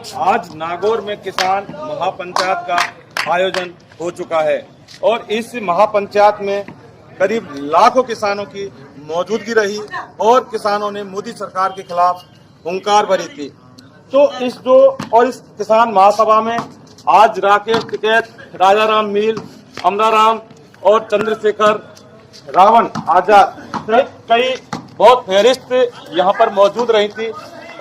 आज नागौर में किसान महापंचायत का आयोजन हो चुका है और इस महापंचायत में करीब लाखों किसानों की मौजूदगी रही और किसानों ने मोदी सरकार के खिलाफ हुंकार भरी थी। तो इस किसान महासभा में आज राकेश टिकैत, राजाराम मील, अमराराम और चंद्रशेखर रावण आजाद सहित कई बहुत फहरिस्त यहाँ पर मौजूद रही थी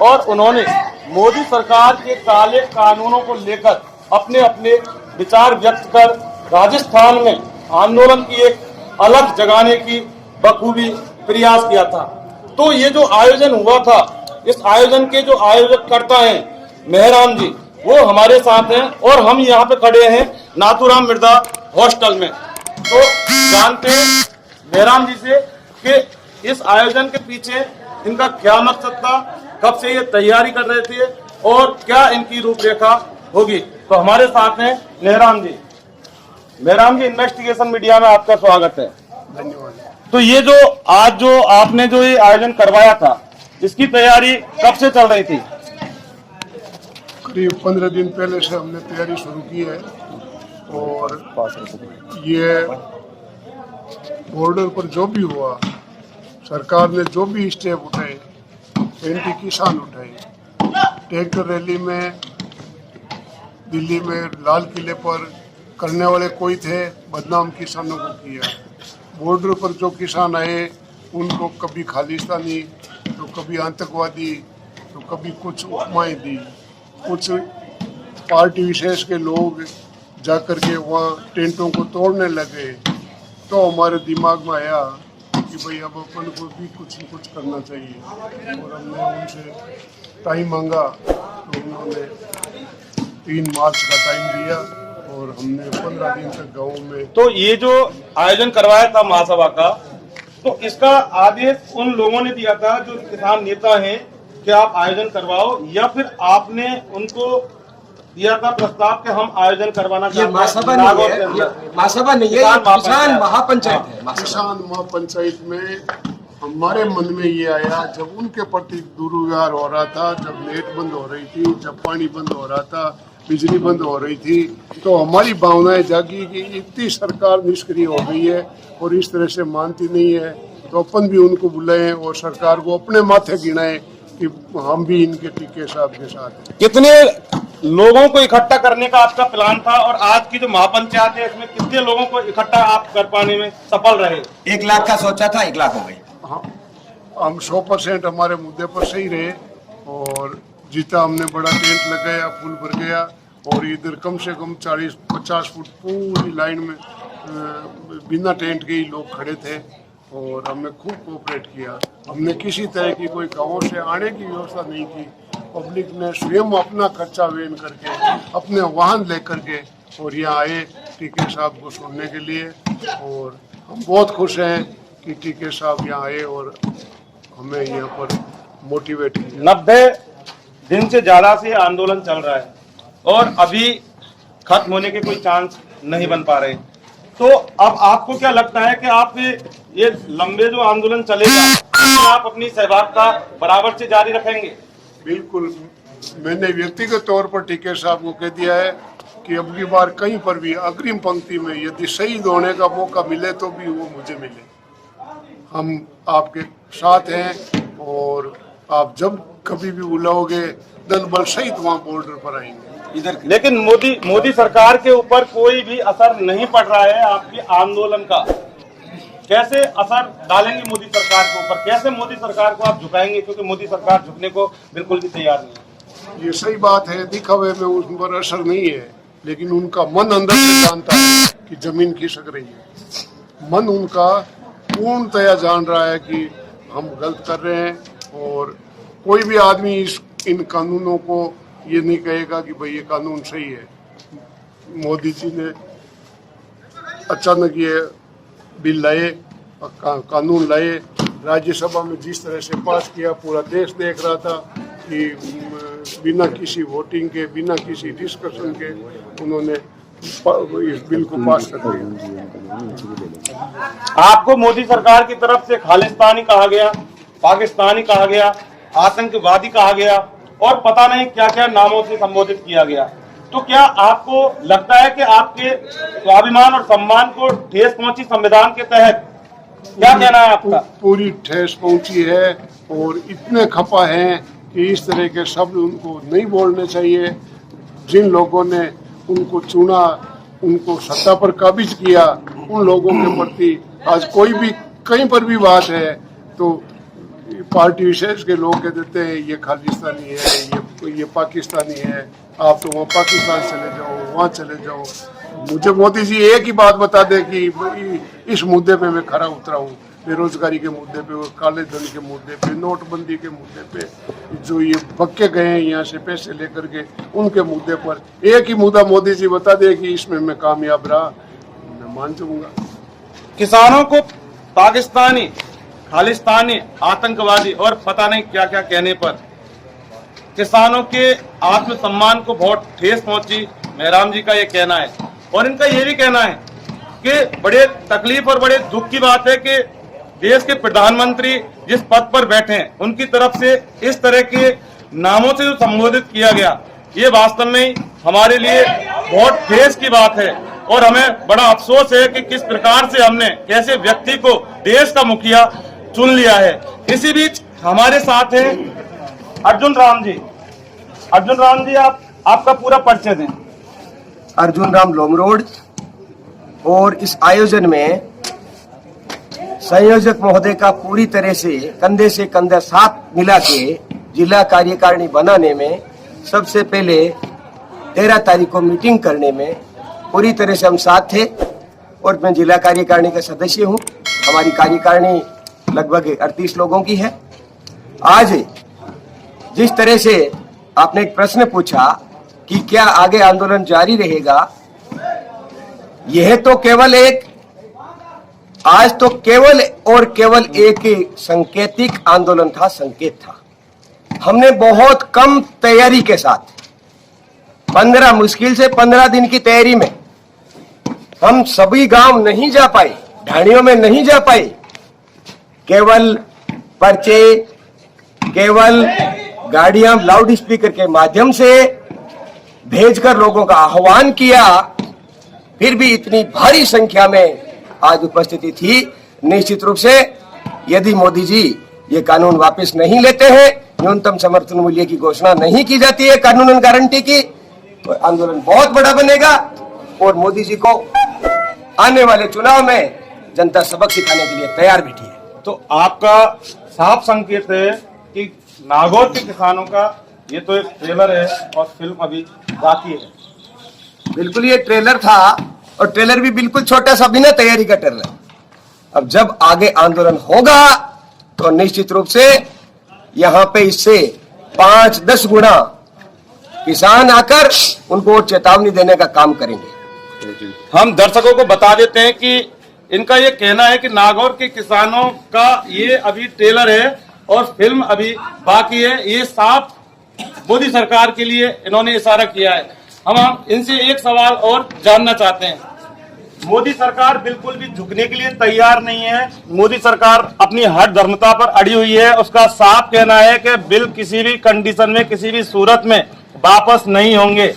और उन्होंने मोदी सरकार के काले कानूनों को लेकर अपने अपने विचार व्यक्त कर राजस्थान में आंदोलन की एक अलग जगाने की बखूबी प्रयास किया था। तो ये जो आयोजन हुआ था, इस आयोजन के जो आयोजक करता हैं मेहराम जी, वो हमारे साथ हैं और हम यहाँ पे खड़े हैं नाथुराम मृदा हॉस्टल में। तो जानते हैं मेहराम जी से कि इस आयोजन के पीछे इनका क्या मकसद था, कब से ये तैयारी कर रहे थे और क्या इनकी रूपरेखा होगी। तो हमारे साथ हैं मेहराम जी। मेहराम जी, इन्वेस्टिगेशन मीडिया में आपका स्वागत है। धन्यवाद। तो ये जो आज आपने जो ये आयोजन करवाया था, इसकी तैयारी कब से चल रही थी? करीब 15 दिन पहले से हमने तैयारी शुरू की है और ये बॉर्डर पर जो भी हुआ, सरकार ने जो भी स्टेप उठाए, एंटी किसान उठाए, ट्रैक्टर रैली में दिल्ली में लाल किले पर करने वाले कोई थे, बदनाम किसानों को किया। बॉर्डर पर जो किसान आए उनको कभी खालिस्तानी, तो कभी आतंकवादी, तो कभी कुछ उपमाएं दी। कुछ पार्टी विशेष के लोग जाकर के वहाँ टेंटों को तोड़ने लगे। तो हमारे दिमाग में आया कि भाई अब अपन को भी कुछ न कुछ करना चाहिए और हमने उनसे टाइम मांगा। तो उन्होंने 3 मार्च का टाइम दिया और हमने 15 दिन तक गाँव में। तो ये जो आयोजन करवाया था महासभा का, तो इसका आदेश उन लोगों ने दिया था जो किसान नेता हैं कि आप आयोजन करवाओ, या फिर आपने उनको दिया था प्रस्ताव कि हम आयोजन करवाना चाहते हैं? महासभा नहीं है, महासभा नहीं है, किसान महापंचायत है। किसान महापंचायत में हमारे मन में ये आया जब उनके प्रति दुर्व्यवहार हो रहा था, जब नेट बंद हो रही थी, जब पानी बंद हो रहा था, बिजली बंद हो रही थी, तो हमारी भावनाएं जागी कि इतनी सरकार निष्क्रिय हो गई है और इस तरह से मानती नहीं है, तो अपन भी उनको बुलाएं और सरकार को अपने माथे गिनाएं कि हम भी इनके टीके साहब के साथ हैं। कितने लोगों को इकट्ठा करने का आपका प्लान था और आज की जो महापंचायत है इसमें कितने लोगों को इकट्ठा आप कर पाने में सफल रहे? 1 लाख का सोचा था, 1 लाख हो गए। हाँ, हम 100% हमारे मुद्दे पर सही रहे और जीता। हमने बड़ा टेंट लगाया, फुल भर गया और इधर कम से कम 40-50 फुट पूरी लाइन में बिना टेंट के ही लोग खड़े थे और हमने खूब कोऑपरेट किया। हमने किसी तरह की कोई गाँव से आने की व्यवस्था नहीं की। पब्लिक ने स्वयं अपना खर्चा वेन करके, अपने वाहन लेकर के और यहाँ आए टीके साहब को सुनने के लिए और हम बहुत खुश हैं कि टीके साहब यहाँ आए और हमें यहाँ पर मोटिवेट किया। 90 दिन से ज्यादा से आंदोलन चल रहा है और अभी खत्म होने के कोई चांस नहीं बन पा रहे। तो अब आपको क्या लगता है कि आप ये लंबे जो आंदोलन चलेगा, आप अपनी सहभागिता बराबर से जारी रखेंगे? बिल्कुल, मैंने व्यक्तिगत तौर पर टीके साहब को कह दिया है कि अब की बार कहीं पर भी अग्रिम पंक्ति में यदि शहीद होने का मौका मिले तो भी वो मुझे मिले। हम आपके साथ हैं और आप जब कभी भी बुलाओगे दल बल सहित वहाँ बॉर्डर पर आएंगे। लेकिन मोदी सरकार के ऊपर कोई भी असर नहीं पड़ रहा है आपके आंदोलन का। कैसे असर डालेंगे मोदी सरकार के ऊपर? कैसे मोदी सरकार को आप झुकाएंगे? क्योंकि मोदी सरकार झुकने को बिल्कुल भी तैयार नहीं है। ये सही बात है, दिखावे में उन पर असर नहीं है, लेकिन उनका मन अंदर से जानता है कि जमीन खिसक रही है। मन उनका पूर्णतया जान रहा है कि हम गलत कर रहे हैं और कोई भी आदमी इन कानूनों को ये नहीं कहेगा कि भाई ये कानून सही है। मोदी जी ने अचानक ये बिल लाए, कानून लाए, राज्यसभा में जिस तरह से पास किया, पूरा देश देख रहा था कि बिना किसी वोटिंग के, बिना किसी डिस्कशन के उन्होंने इस बिल को पास कर दिया। आपको मोदी सरकार की तरफ से खालिस्तानी कहा गया, पाकिस्तानी कहा गया, आतंकवादी कहा गया, और पता नहीं क्या क्या नामों से संबोधित किया गया। तो क्या आपको लगता है कि आपके स्वाभिमान और सम्मान को ठेस पहुंची संविधान के तहत? क्या कहना है आपका? पूरी ठेस पहुंची है और इतने खफा हैं कि इस तरह के शब्द उनको नहीं बोलने चाहिए। जिन लोगों ने उनको चुना, उनको सत्ता पर काबिज किया, उन लोगों के प्रति आज कोई भी कहीं पर भी बात है तो पार्टी विशेष के लोग कह देते हैं ये खालिस्तानी है, ये पाकिस्तानी है, आप तो वहाँ पाकिस्तान चले जाओ, वहाँ चले जाओ। मुझे मोदी जी एक ही बात बता दे कि इस मुद्दे पे मैं खरा उतरा हूँ, बेरोजगारी के मुद्दे पे, काले धन के मुद्दे पे, नोटबंदी के मुद्दे पे, जो ये भक्के गए हैं यहाँ से पैसे लेकर के, उनके मुद्दे पर एक ही मुद्दा मोदी जी बता दे कि इसमें मैं कामयाब रहा, मैं मान जाऊंगा। किसानों को पाकिस्तानी, खालिस्तानी, आतंकवादी और पता नहीं क्या क्या कहने पर किसानों के आत्मसम्मान को बहुत ठेस पहुंची, मेहराम जी का ये कहना है। और इनका ये भी कहना है कि बड़े तकलीफ और बड़े दुख की बात है कि देश के प्रधानमंत्री जिस पद पर बैठे हैं उनकी तरफ से इस तरह के नामों से जो संबोधित किया गया, ये वास्तव में हमारे लिए बहुत ठेस की बात है। और हमें बड़ा अफसोस है कि किस प्रकार से हमने कैसे व्यक्ति को देश का मुखिया चुन लिया है। इसी बीच हमारे साथ हैं अर्जुन राम जी। अर्जुन राम जी, आपका पूरा परिचय दें। अर्जुन राम लोमरोड। और इस आयोजन में संयोजक महोदय का पूरी तरह से कंधे साथ मिला के जिला कार्यकारिणी बनाने में, सबसे पहले 13 तारीख को मीटिंग करने में पूरी तरह से हम साथ थे। और मैं जिला कार्यकारिणी का सदस्य हूं। हमारी कार्यकारिणी लगभग 38 लोगों की है। आज जिस तरह से आपने एक प्रश्न पूछा कि क्या आगे आंदोलन जारी रहेगा, यह तो केवल एक, आज तो केवल और केवल एक सांकेतिक आंदोलन था, संकेत था। हमने बहुत कम तैयारी के साथ मुश्किल से 15 दिन की तैयारी में हम सभी गांव नहीं जा पाए, ढाणियों में नहीं जा पाए। केवल पर्चे, केवल गाड़ियां लाउड स्पीकर के माध्यम से भेजकर लोगों का आह्वान किया। फिर भी इतनी भारी संख्या में आज उपस्थिति थी। निश्चित रूप से यदि मोदी जी ये कानून वापस नहीं लेते हैं, न्यूनतम समर्थन मूल्य की घोषणा नहीं की जाती है कानूनन गारंटी की, तो आंदोलन बहुत बड़ा बनेगा। और मोदी जी को आने वाले चुनाव में जनता सबक सिखाने के लिए तैयार बैठी है। तो आपका साफ संकेत है कि नागौर के किसानों का ये तो एक ट्रेलर है और फिल्म अभी बाकी है। बिल्कुल ये ट्रेलर था, और ट्रेलर भी बिल्कुल छोटा सा, बिना तैयारी का ट्रेलर। अब जब आगे आंदोलन होगा तो निश्चित रूप से यहाँ पे इससे 5-10 गुना किसान आकर उनको चेतावनी देने का काम करेंगे। हम दर्शकों को बता देते हैं कि इनका ये कहना है कि नागौर के किसानों का ये अभी ट्रेलर है और फिल्म अभी बाकी है। ये साफ मोदी सरकार के लिए इन्होंने इशारा किया है। हम इनसे एक सवाल और जानना चाहते हैं। मोदी सरकार बिल्कुल भी झुकने के लिए तैयार नहीं है। मोदी सरकार अपनी हर धर्मता पर अड़ी हुई है। उसका साफ कहना है कि बिल किसी भी कंडीशन में, किसी भी सूरत में वापस नहीं होंगे।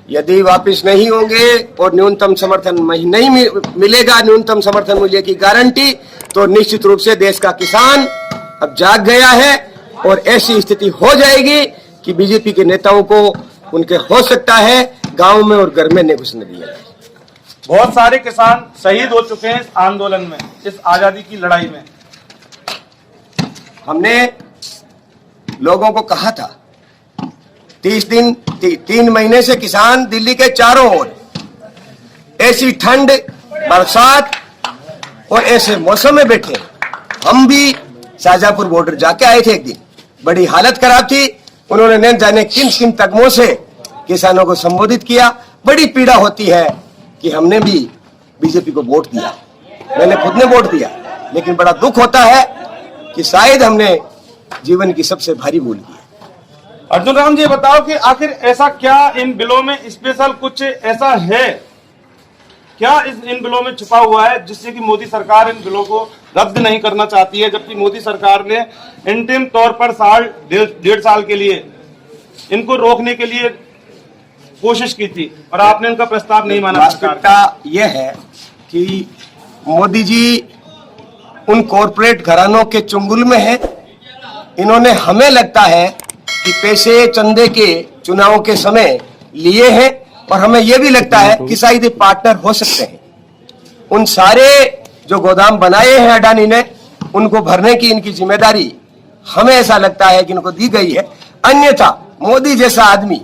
यदि वापस नहीं होंगे और न्यूनतम समर्थन नहीं मिलेगा, न्यूनतम समर्थन मूल्य की गारंटी, तो निश्चित रूप से देश का किसान अब जाग गया है। और ऐसी स्थिति हो जाएगी कि बीजेपी के नेताओं को उनके हो सकता है गांव में और घर में नहीं घुसने दिया जाए। बहुत सारे किसान शहीद हो चुके हैं इस आंदोलन में, इस आजादी की लड़ाई में। हमने लोगों को कहा था 30 दिन 3 महीने से किसान दिल्ली के चारों ओर ऐसी ठंड, बरसात और ऐसे मौसम में बैठे। हम भी शाहजहांपुर बॉर्डर जाके आए थे एक दिन, बड़ी हालत खराब थी। उन्होंने न जाने किन किन तगमों से किसानों को संबोधित किया। बड़ी पीड़ा होती है कि हमने भी बीजेपी को वोट दिया, मैंने खुद ने वोट दिया, लेकिन बड़ा दुख होता है कि शायद हमने जीवन की सबसे भारी भूल की है। अर्जुन राम जी, बताओ कि आखिर ऐसा क्या इन बिलों में स्पेशल कुछ ऐसा है, क्या इन बिलों में छुपा हुआ है जिससे कि मोदी सरकार इन बिलों को रद्द नहीं करना चाहती है, जबकि मोदी सरकार ने इंटिम तौर पर 1.5 साल के लिए इनको रोकने के लिए कोशिश की थी और आपने इनका प्रस्ताव नहीं माना। वास्तविकता यह है कि मोदी जी उन कॉरपोरेट घरानों के चुंगल में है। इन्होंने, हमें लगता है कि पैसे चंदे के चुनाव के समय लिए हैं और हमें यह भी लगता है कि शायद ये पार्टनर हो सकते हैं। उन सारे जो गोदाम बनाए हैं अडानी ने, उनको भरने की इनकी जिम्मेदारी हमें ऐसा लगता है कि इनको दी गई है। अन्यथा मोदी जैसा आदमी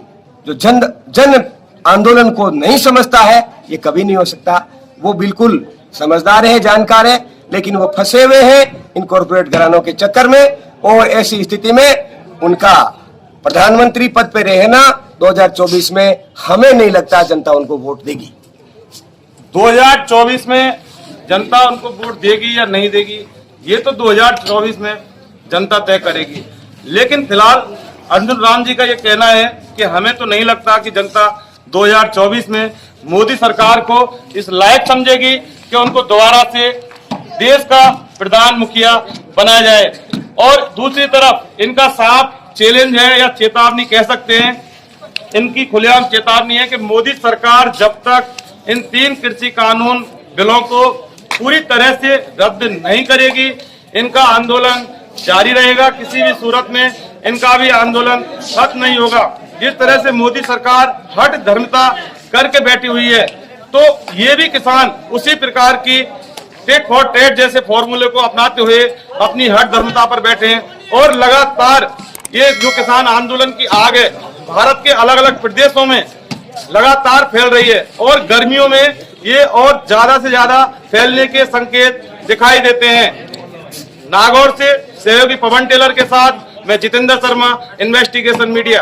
जो जन आंदोलन को नहीं समझता है, ये कभी नहीं हो सकता। वो बिल्कुल समझदार है, जानकार है, लेकिन वो फंसे हुए हैं इन कॉरपोरेट घरानों के चक्कर में। और ऐसी स्थिति में उनका प्रधानमंत्री पद पे रहना 2024 में हमें नहीं लगता जनता उनको वोट देगी। 2024 में जनता उनको वोट देगी या नहीं देगी, ये तो 2024 में जनता तय करेगी। लेकिन फिलहाल अर्जुन राम जी का ये कहना है कि हमें तो नहीं लगता कि जनता 2024 में मोदी सरकार को इस लायक समझेगी कि उनको दोबारा से देश का प्रधान मुखिया बनाया जाए। और दूसरी तरफ इनका साफ चैलेंज है या चेतावनी कह सकते हैं, इनकी खुलेआम चेतावनी है कि मोदी सरकार जब तक इन 3 कृषि कानून बिलों को पूरी तरह से रद्द नहीं करेगी, इनका आंदोलन जारी रहेगा। किसी भी सूरत में इनका भी आंदोलन खत्म नहीं होगा। जिस तरह से मोदी सरकार हट धर्मता करके बैठी हुई है, तो ये भी किसान उसी प्रकार की टेक फॉर ट्रेड जैसे फॉर्मूले को अपनाते हुए अपनी हट धर्मता पर बैठे हैं। और लगातार ये जो किसान आंदोलन की आग है, भारत के अलग अलग प्रदेशों में लगातार फैल रही है और गर्मियों में ये और ज्यादा से ज्यादा फैलने के संकेत दिखाई देते हैं। नागौर से सहयोगी पवन टेलर के साथ मैं जितेंद्र शर्मा, इन्वेस्टिगेशन मीडिया।